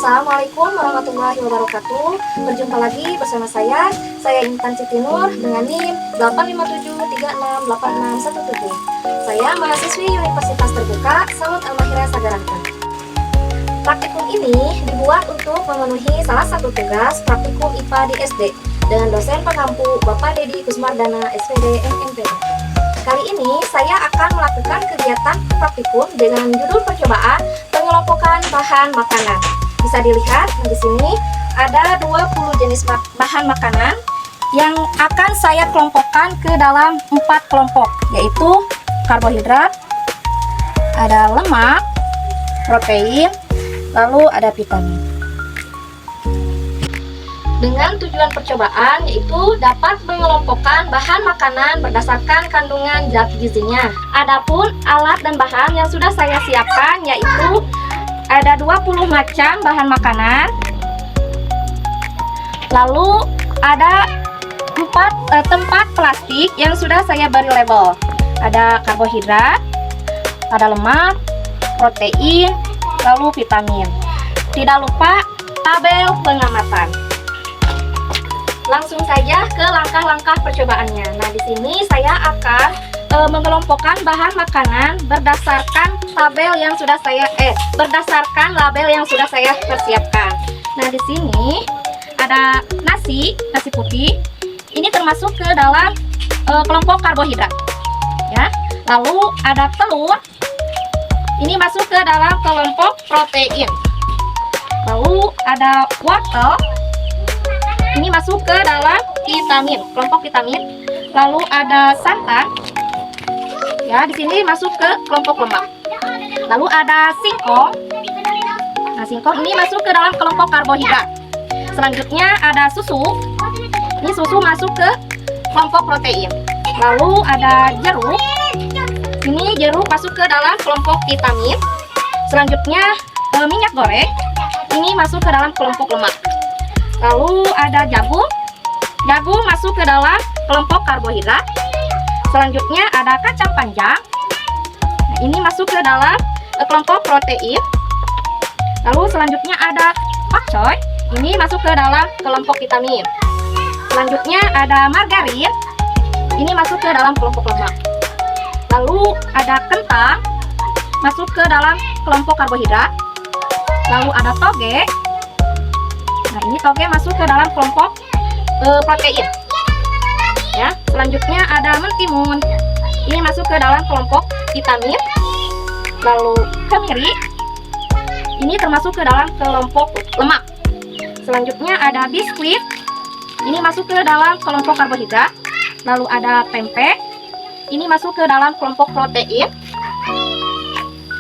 Assalamualaikum warahmatullahi wabarakatuh. Berjumpa lagi bersama saya Intan Siti Nur dengan NIM 857368617. Saya mahasiswi Universitas Terbuka Samud Al-Mahira Sagarankan. Praktikum ini dibuat untuk memenuhi salah satu tugas praktikum IPA di SD dengan dosen pengampu Bapak Dedi Kusmardana SPD MNPT. Kali ini saya akan melakukan kegiatan praktikum dengan judul percobaan pengelompokan bahan makanan. Bisa dilihat di sini ada 20 jenis bahan makanan yang akan saya kelompokkan ke dalam 4 kelompok, yaitu karbohidrat, ada lemak, protein, lalu ada vitamin. Dengan tujuan percobaan yaitu dapat mengelompokkan bahan makanan berdasarkan kandungan zat gizinya. Adapun alat dan bahan yang sudah saya siapkan yaitu ada 20 macam bahan makanan. Lalu ada 4 tempat plastik yang sudah saya beri label. Ada karbohidrat, ada lemak, protein, lalu vitamin. Tidak lupa tabel pengamatan. Langsung saja ke langkah-langkah percobaannya. Nah, di sini saya akan mengelompokkan bahan makanan berdasarkan label yang sudah saya persiapkan. Nah, di sini ada nasi putih. Ini termasuk ke dalam kelompok karbohidrat. Ya. Lalu ada telur. Ini masuk ke dalam kelompok protein. Lalu ada wortel. Ini masuk ke dalam vitamin, kelompok vitamin. Lalu ada santan. Ya, di sini masuk ke kelompok lemak. Lalu ada singkong. Nah, singkong ini masuk ke dalam kelompok karbohidrat. Selanjutnya ada susu. Ini susu masuk ke kelompok protein. Lalu ada jeruk. Ini jeruk masuk ke dalam kelompok vitamin. Selanjutnya minyak goreng. Ini masuk ke dalam kelompok lemak. Lalu ada jagung. Jagung masuk ke dalam kelompok karbohidrat. Selanjutnya ada kacang panjang. Nah, ini masuk ke dalam kelompok protein. Lalu selanjutnya ada pakcoy. Ini masuk ke dalam kelompok vitamin. Selanjutnya ada margarin. Ini masuk ke dalam kelompok lemak. Lalu ada kentang. Masuk ke dalam kelompok karbohidrat. Lalu ada toge. Nah, ini toge masuk ke dalam kelompok protein. Ya, selanjutnya ada mentimun. Ini masuk ke dalam kelompok vitamin. Lalu kemiri. Ini termasuk ke dalam kelompok lemak. Selanjutnya ada biskuit. Ini masuk ke dalam kelompok karbohidrat. Lalu ada tempe. Ini masuk ke dalam kelompok protein.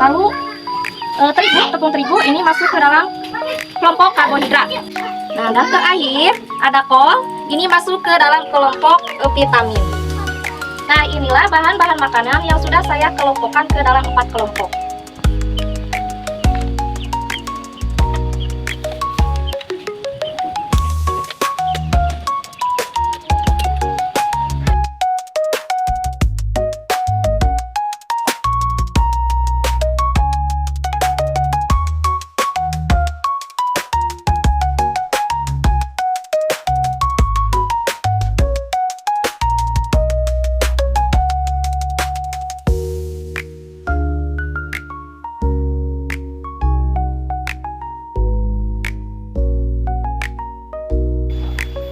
Lalu tepung terigu ini masuk ke dalam kelompok karbohidrat. Nah, dan terakhir ada kol. Ini masuk ke dalam kelompok vitamin. Nah, inilah bahan-bahan makanan yang sudah saya kelompokkan ke dalam 4 kelompok.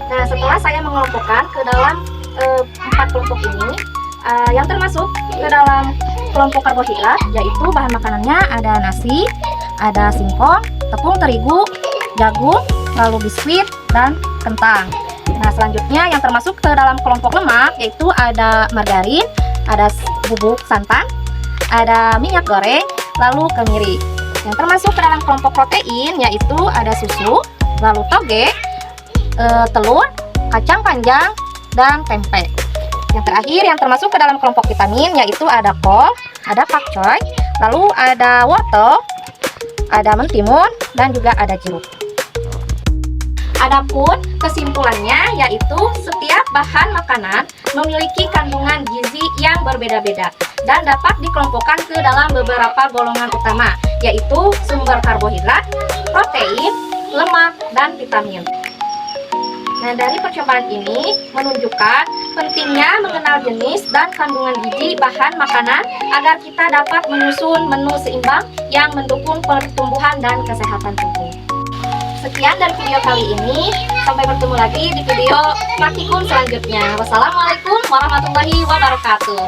Nah, setelah saya mengelompokkan ke dalam 4 kelompok ini, yang termasuk ke dalam kelompok karbohidrat, yaitu bahan makanannya ada nasi, ada singkong, tepung terigu, jagung, lalu biskuit, dan kentang. Nah, selanjutnya yang termasuk ke dalam kelompok lemak, yaitu ada margarin, ada bubuk santan, ada minyak goreng, lalu kemiri. Yang termasuk ke dalam kelompok protein, yaitu ada susu, lalu toge, telur, kacang panjang, dan tempe. Yang terakhir yang termasuk ke dalam kelompok vitamin yaitu ada kol, ada pakcoy, lalu ada wortel, ada mentimun, dan juga ada jeruk. Adapun kesimpulannya yaitu setiap bahan makanan memiliki kandungan gizi yang berbeda-beda. dan dapat dikelompokkan ke dalam beberapa golongan utama, yaitu sumber karbohidrat, protein, lemak, dan vitamin. Nah, dari percobaan ini menunjukkan pentingnya mengenal jenis dan kandungan gizi bahan makanan agar kita dapat menyusun menu seimbang yang mendukung pertumbuhan dan kesehatan tubuh. Sekian dari video kali ini, sampai bertemu lagi di video praktikum selanjutnya. Wassalamualaikum warahmatullahi wabarakatuh.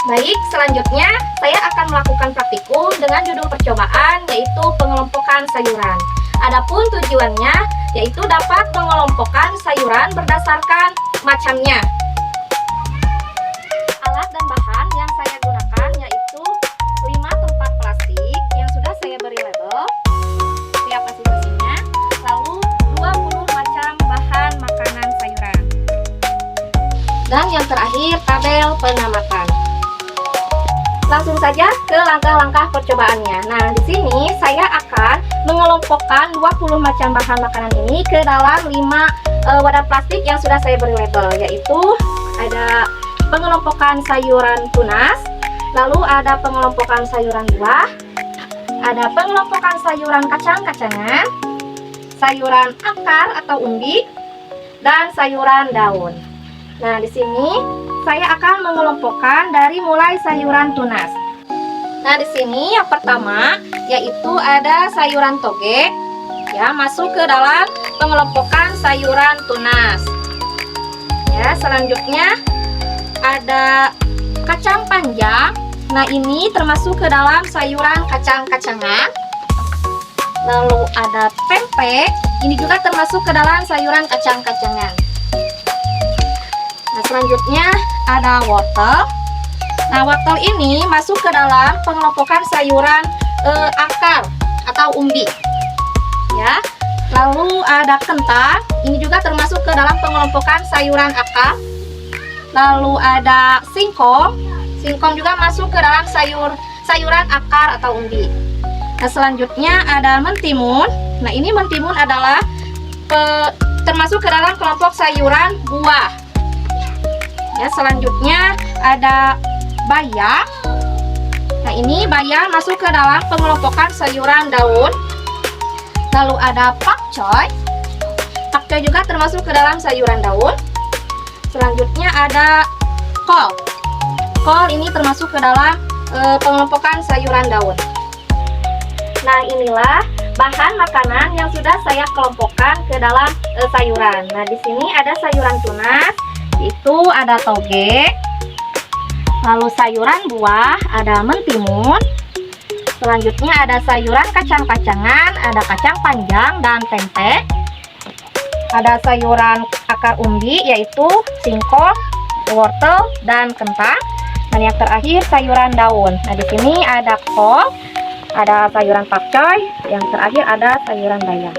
Baik, selanjutnya saya akan melakukan praktikum dengan judul percobaan, yaitu pengelompokan sayuran. Adapun tujuannya yaitu dapat mengelompokkan sayuran berdasarkan macamnya. Alat dan bahan yang saya gunakan yaitu 5 tempat plastik yang sudah saya beri label setiap masing-masingnya, lalu 20 macam bahan makanan sayuran, dan yang terakhir tabel pengamatan. Langsung saja ke langkah-langkah percobaannya. Nah, di sini saya akan mengelompokkan 20 macam bahan makanan ini ke dalam 5 wadah plastik yang sudah saya beri label, yaitu ada pengelompokan sayuran tunas, lalu ada pengelompokan sayuran buah, ada pengelompokan sayuran kacang-kacangan, sayuran akar atau umbi, dan sayuran daun. Nah, di sini saya akan mengelompokkan dari mulai sayuran tunas. Nah, di sini yang pertama yaitu ada sayuran toge, ya, masuk ke dalam pengelompokan sayuran tunas. Ya, selanjutnya ada kacang panjang. Nah, ini termasuk ke dalam sayuran kacang-kacangan. Lalu ada tempe, ini juga termasuk ke dalam sayuran kacang-kacangan. Nah, selanjutnya ada wortel. Nah, wortel ini masuk ke dalam pengelompokan sayuran akar atau umbi. Ya. Lalu ada kentang, ini juga termasuk ke dalam pengelompokan sayuran akar. Lalu ada singkong. Singkong juga masuk ke dalam sayuran akar atau umbi. Nah, selanjutnya ada mentimun. Nah, ini mentimun adalah termasuk ke dalam kelompok sayuran buah. Ya, selanjutnya ada bayam. Nah, ini bayam masuk ke dalam pengelompokan sayuran daun. Lalu ada pakcoy. Pakcoy juga termasuk ke dalam sayuran daun. Selanjutnya ada kol. Kol ini termasuk ke dalam pengelompokan sayuran daun. Nah, inilah bahan makanan yang sudah saya kelompokkan ke dalam sayuran. Nah, di sini ada sayuran tunas, itu ada toge. Lalu sayuran buah ada mentimun. Selanjutnya ada sayuran kacang-kacangan, ada kacang panjang dan tempe. Ada sayuran akar umbi yaitu singkong, wortel, dan kentang. Dan yang terakhir sayuran daun. Nah, di sini ada kol, ada sayuran pakcoy, yang terakhir ada sayuran bayam.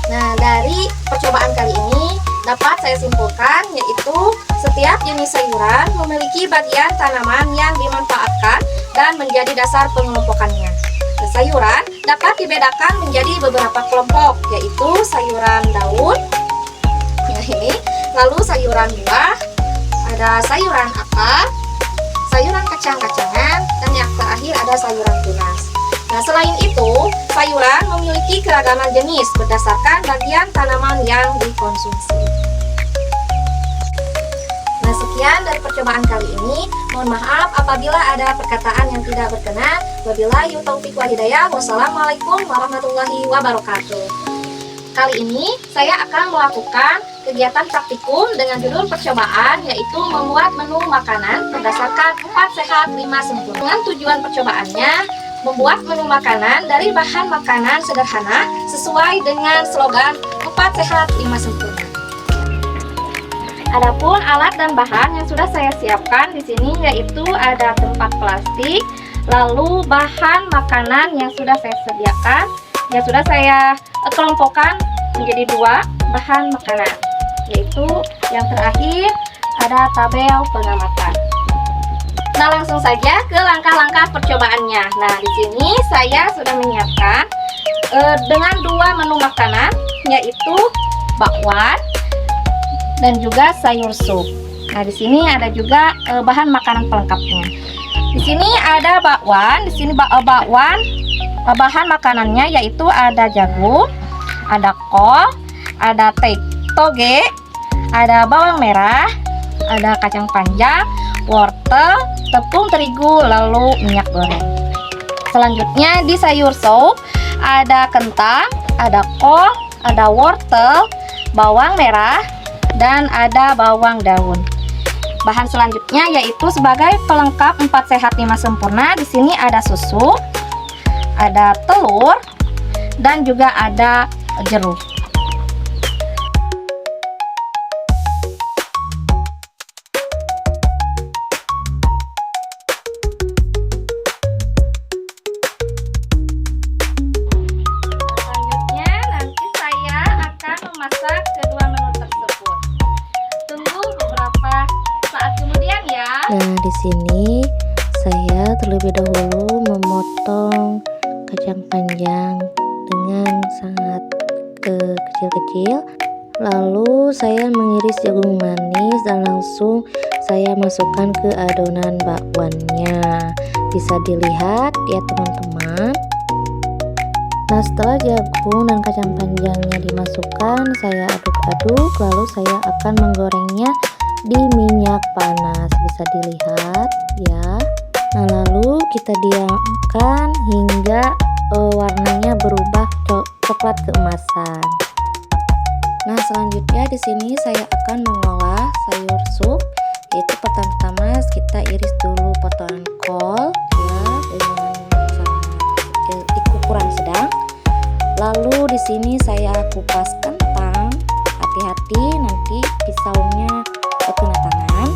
Nah, dari percobaan kali ini dapat saya simpulkan yaitu setiap jenis sayuran memiliki bagian tanaman yang dimanfaatkan dan menjadi dasar pengelompokannya. Nah, sayuran dapat dibedakan menjadi beberapa kelompok, yaitu sayuran daun, nah ini, lalu sayuran buah, ada sayuran akar, sayuran kacang-kacangan, dan yang terakhir ada sayuran tunas. Nah, selain itu, sayuran memiliki keragaman jenis berdasarkan bagian tanaman yang dikonsumsi. Nah, sekian dari percobaan kali ini. Mohon maaf apabila ada perkataan yang tidak berkenan. Wabillahi taufiq wal hidayah. Wassalamualaikum warahmatullahi wabarakatuh. Kali ini saya akan melakukan kegiatan praktikum dengan judul percobaan, yaitu membuat menu makanan berdasarkan 4 sehat 5 sempurna. Dengan tujuan percobaannya membuat menu makanan dari bahan makanan sederhana sesuai dengan slogan 4 sehat 5 sempurna. Adapun alat dan bahan yang sudah saya siapkan di sini yaitu ada tempat plastik, lalu bahan makanan yang sudah saya sediakan, yang sudah saya kelompokkan menjadi 2 bahan makanan, yaitu yang terakhir ada tabel pengamatan. Nah, langsung saja ke langkah-langkah percobaannya. Nah, di sini saya sudah menyiapkan dengan 2 menu makanan, yaitu bakwan dan juga sayur sup. Nah, di sini ada juga bahan makanan pelengkapnya. Di sini ada bakwan. Di sini bakwan bahan makanannya yaitu ada jagung, ada kol, ada toge, ada bawang merah, ada kacang panjang, wortel, tepung terigu, lalu minyak goreng. Selanjutnya di sayur sup ada kentang, ada kol, ada wortel, bawang merah, dan ada bawang daun. Bahan selanjutnya yaitu sebagai pelengkap 4 sehat 5 sempurna. Di sini ada susu, ada telur, dan juga ada jeruk. Memasak kedua menu tersebut. Tunggu beberapa saat kemudian ya. Nah, di sini saya terlebih dahulu memotong kacang panjang dengan sangat kecil-kecil. Lalu saya mengiris jagung manis dan langsung saya masukkan ke adonan bakwannya. Bisa dilihat ya teman-teman. Nah, setelah jagung dan kacang panjangnya dimasukkan, saya aduk-aduk, lalu saya akan menggorengnya di minyak panas. Bisa dilihat ya. Nah, lalu kita diamkan hingga warnanya berubah coklat keemasan. Nah, selanjutnya di sini saya akan mengolah sayur sup, yaitu pertama-tama kita iris dulu potongan kol ya dengan ukuran sedang. Lalu di sini saya kupas kentang. Hati-hati nanti pisaunya kena tangan.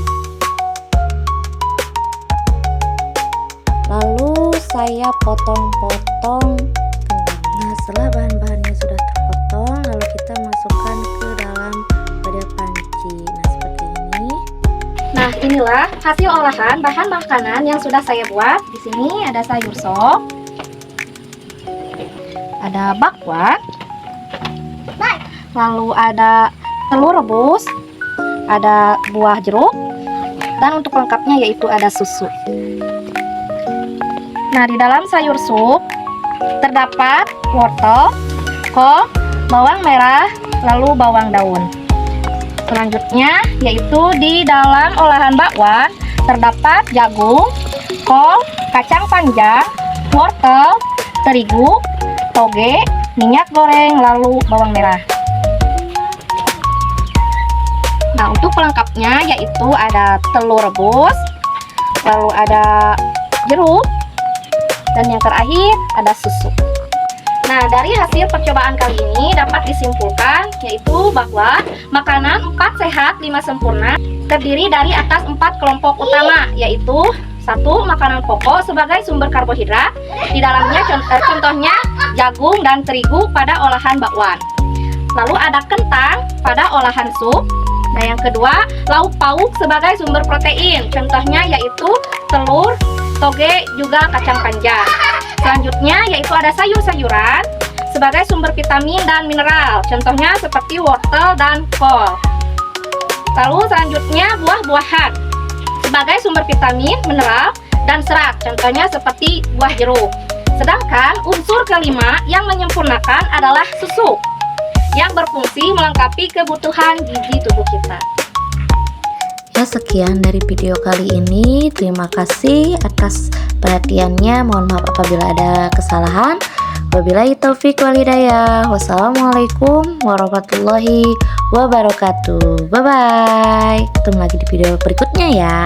Lalu saya potong-potong kentang. Nah, setelah bahan-bahannya sudah terpotong, lalu kita masukkan ke dalam wadah panci. Nah, seperti ini. Nah, inilah hasil olahan bahan makanan yang sudah saya buat. Di sini ada sayur sop, ada bakwan, lalu ada telur rebus, ada buah jeruk, dan untuk pelengkapnya yaitu ada susu. Nah, di dalam sayur sup terdapat wortel, kol, bawang merah, lalu bawang daun. Selanjutnya yaitu di dalam olahan bakwan terdapat jagung, kol, kacang panjang, wortel, terigu, toge, minyak goreng, lalu bawang merah. Nah, untuk pelengkapnya yaitu ada telur rebus, lalu ada jeruk, dan yang terakhir ada susu. Nah, dari hasil percobaan kali ini dapat disimpulkan yaitu bahwa makanan 4 sehat 5 sempurna terdiri dari atas 4 kelompok utama, yaitu 1. Makanan pokok sebagai sumber karbohidrat. Di dalamnya contohnya jagung dan terigu pada olahan bakwan. Lalu ada kentang pada olahan sup. Nah, yang kedua, lauk pauk sebagai sumber protein. Contohnya yaitu telur, toge, juga kacang panjang. Selanjutnya yaitu ada sayur-sayuran sebagai sumber vitamin dan mineral. Contohnya seperti wortel dan kol. Lalu selanjutnya buah-buahan sebagai sumber vitamin, mineral, dan serat. Contohnya seperti buah jeruk. Sedangkan unsur kelima yang menyempurnakan adalah susu, yang berfungsi melengkapi kebutuhan gizi tubuh kita. Ya, sekian dari video kali ini. Terima kasih atas perhatiannya. Mohon maaf apabila ada kesalahan. Wabillahi taufiq wal hidayah. Wassalamualaikum warahmatullahi wabarakatuh. Bye bye. Ketemu lagi di video berikutnya ya.